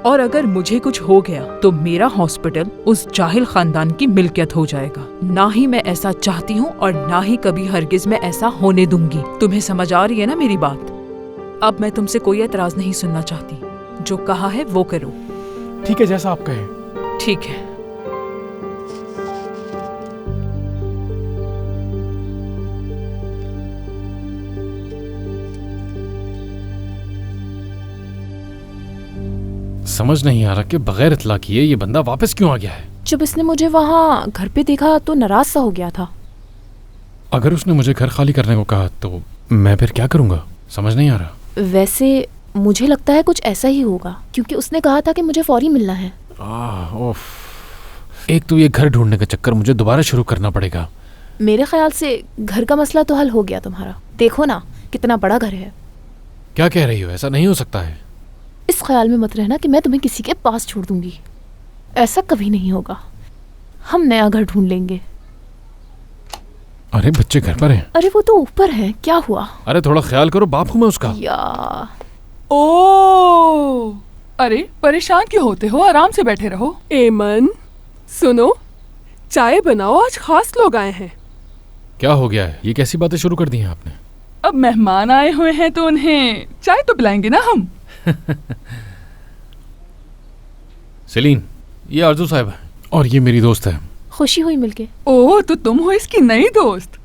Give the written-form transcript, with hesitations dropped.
और अगर मुझे कुछ हो गया तो मेरा हॉस्पिटल उस जाहिल खानदान की मिल्कियत हो जाएगा। ना ही मैं ऐसा चाहती हूँ और ना ही कभी हरगिज मैं ऐसा होने दूंगी। तुम्हें समझ आ रही है ना मेरी बात? अब मैं तुमसे कोई एतराज नहीं सुनना चाहती। जो कहा है वो करो। ठीक है, जैसा आप कहें। ठीक है। समझ नहीं आ रहा कि बगैर इतला किए ये बंदा वापस क्यों आ गया है। जब इसने मुझे वहाँ घर पे देखा तो नाराज सा हो गया था। अगर उसने मुझे घर खाली करने को कहा तो मैं फिर क्या करूँगा, समझ नहीं आ रहा। वैसे मुझे लगता है कुछ ऐसा ही होगा, क्योंकि उसने कहा था कि मुझे फौरी मिलना है। एक तो ये घर ढूंढने का चक्कर मुझे दोबारा शुरू करना पड़ेगा। मेरे ख्याल से घर का मसला तो हल हो गया तुम्हारा। देखो ना कितना बड़ा घर है। क्या कह रही हो? ऐसा नहीं हो सकता है। इस ख्याल में मत रहना कि मैं तुम्हें किसी के पास छोड़ दूंगी। ऐसा कभी नहीं होगा। हम नया घर ढूंढ लेंगे। अरे बच्चे घर पर हैं। अरे वो तो ऊपर है, क्या हुआ? अरे थोड़ा ख्याल करो, बाप हूं मैं उसका। ओ, अरे परेशान क्यों होते हो? आराम से बैठे रहो। एमन सुनो, चाय बनाओ, आज खास लोग आए हैं। क्या हो गया है? ये कैसी बातें शुरू कर दी हैं आपने? अब मेहमान आए हुए हैं तो उन्हें चाय तो पिलाएंगे ना हम। सेलीन, ये आरजू साहब है और ये मेरी दोस्त है। खुशी हुई मिलके। ओह, तो तुम हो इसकी नई दोस्त?